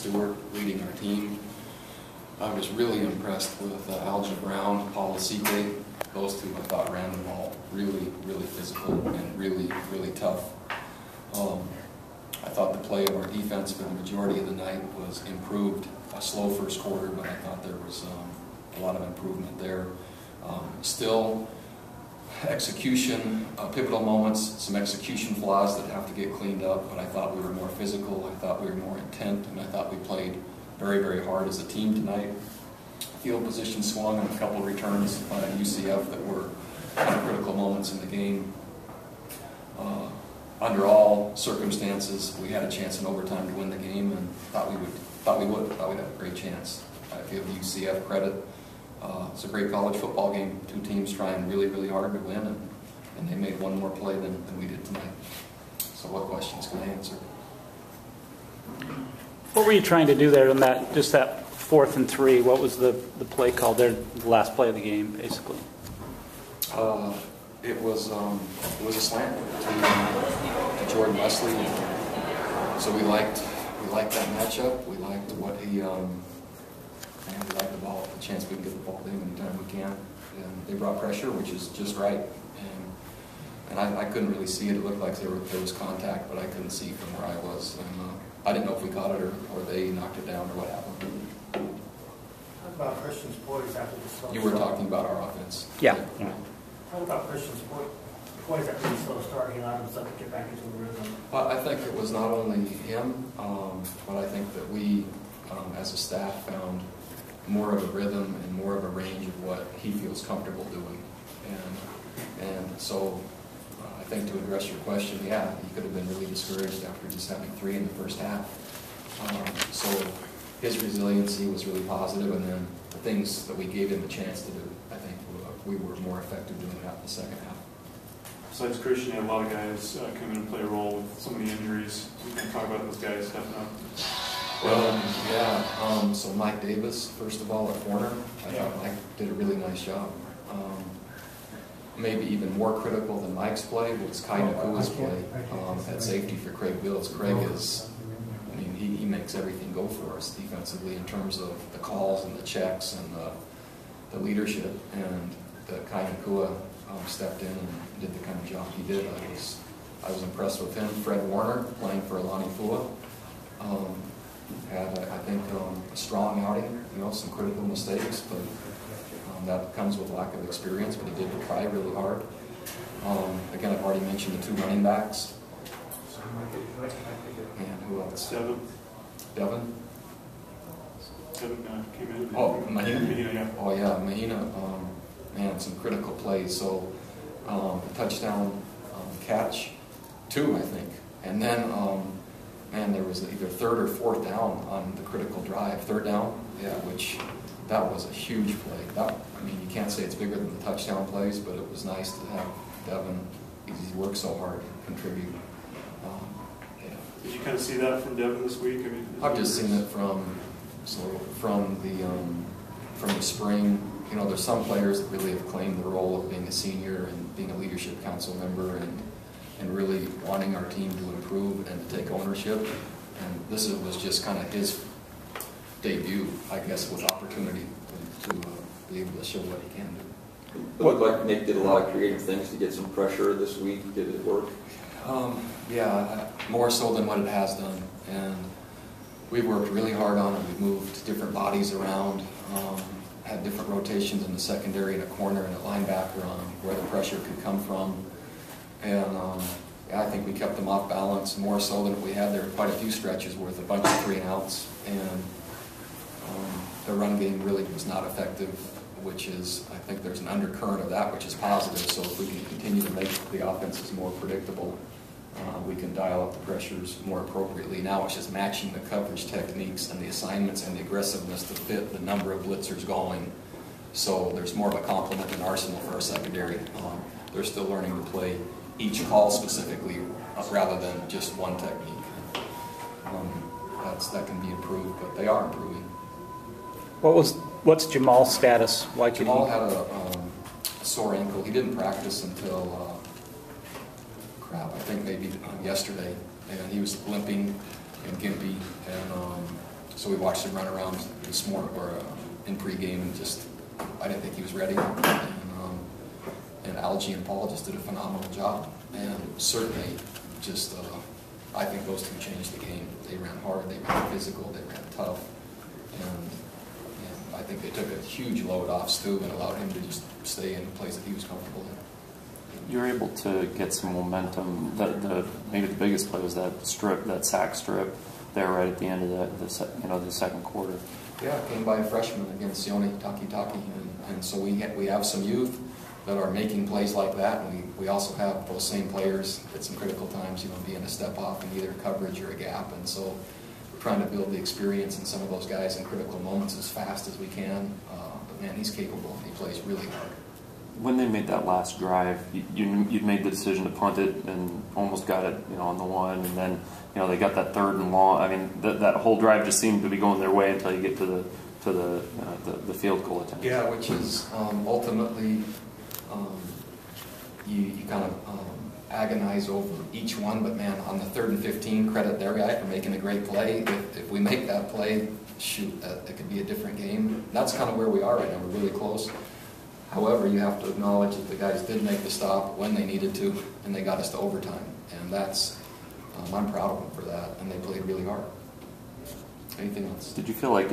Stewart leading our team. I was really impressed with Algie Brown, Paul Lasike. Those two I thought ran the ball really, really physical and really, really tough. I thought the play of our defense for the majority of the night was improved. A slow first quarter, but I thought there was a lot of improvement there. Still, execution, pivotal moments, some execution flaws that have to get cleaned up, but I thought we were more physical, I thought we were more intent, and I thought we played very, very hard as a team tonight. Field position swung on a couple of returns by UCF that were kind of critical moments in the game. Under all circumstances, we had a chance in overtime to win the game, and thought we'd have a great chance. I give UCF credit. It's a great college football game. Two teams trying really, really hard to win, and they made one more play than we did tonight. So what questions can I answer? What were you trying to do there on that, just that 4th and 3? What was the play called there, the last play of the game, basically? It was a slant to Jordan Wesley. So we liked that matchup. We liked what he. And we like the ball, the chance we can get the ball to him anytime we can. And they brought pressure, which is just right. And I couldn't really see it. It looked like there was contact, but I couldn't see from where I was. And I didn't know if we caught it or they knocked it down or what happened. Talk about Christian's poise after the slow start. You were talking about our offense. Yeah. Talk about Christian's poise after the slow start. He allowed himself to get back into the rhythm. I think it was not only him, but I think that we, as a staff, found more of a rhythm and more of a range of what he feels comfortable doing. And so I think to address your question, yeah, he could have been really discouraged after just having 3 in the first half. So his resiliency was really positive, and then the things that we gave him a chance to do, I think we were more effective doing that in the second half. Besides Christian, you had a lot of guys come in and play a role with so many injuries. We can talk about those guys stepping up. Well, yeah, so Mike Davis, first of all, at corner, I thought Mike did a really nice job. Maybe even more critical than Mike's play was Kai Nakua's play at safety for Craig Bills. Craig is, I mean, he makes everything go for us defensively in terms of the calls and the checks and the leadership, and that Kai Nakua stepped in and did the kind of job he did. I was impressed with him. Fred Warner, playing for Alani Fua, had, I think, a strong outing, some critical mistakes, but that comes with lack of experience, but he did try really hard. Again, I've already mentioned the 2 running backs. And who else? Devin came in. Oh, Mahina. Yeah. Oh, yeah, Mahina, man, some critical plays. So, a touchdown catch, 2, I think. And then, man, there was either 3rd or 4th down on the critical drive. 3rd down, yeah, which that was a huge play. I mean, you can't say it's bigger than the touchdown plays, but it was nice to have Devin, because he worked so hard, contribute. Yeah. Did you kind of see that from Devin this week? I mean, I've just seen it from the spring. There's some players that really have claimed the role of being a senior and being a leadership council member and really wanting our team to improve and to take ownership. And this was just kind of his debut, I guess, with opportunity to be able to show what he can do. It looked like Nick did a lot of creative things to get some pressure this week. Did it work? Yeah, more so than what it has done. And we worked really hard on it. We moved different bodies around, had different rotations in the secondary and a corner and a linebacker on where the pressure could come from. And yeah, I think we kept them off balance more so than we had. There were quite a few stretches worth a bunch of 3 and outs, and the run game really was not effective, which is, I think there's an undercurrent of that, which is positive. So if we can continue to make the offenses more predictable, we can dial up the pressures more appropriately. Now it's just matching the coverage techniques and the assignments and the aggressiveness to fit the number of blitzers going. So there's more of a complement and arsenal for our secondary. They're still learning to play each call specifically rather than just one technique. That can be improved, but they are improving. What's Jamal's status? Why could Jamal had a sore ankle. He didn't practice until I think maybe yesterday, and he was limping and gimpy, and so so we watched him run around this morning or in pregame, and just I didn't think he was ready. And Algie and Paul just did a phenomenal job, and certainly just I think those two changed the game. They ran hard, they ran physical, they ran tough, and I think they took a huge load off Stu and allowed him to just stay in a place that he was comfortable in. You were able to get some momentum. Maybe the biggest play was that sack strip there right at the end of the second quarter. Yeah, it came by a freshman against Sione Taki, and so we have some youth that are making plays like that, and we also have those same players at some critical times, being a step off in either coverage or a gap, and so we're trying to build the experience in some of those guys in critical moments as fast as we can. But man, he's capable. He plays really hard. When they made that last drive, you'd made the decision to punt it and almost got it, on the one, and then they got that third and long. I mean, that whole drive just seemed to be going their way until you get to the field goal attempt. Yeah, which is ultimately you kind of agonize over each one, but man, on the 3rd and 15, credit their guy for making a great play. If we make that play, shoot, it could be a different game. That's kind of where we are right now. We're really close. However, you have to acknowledge that the guys did make the stop when they needed to, and they got us to overtime. And that's, I'm proud of them for that, and they played really hard. Anything else? Did you feel like,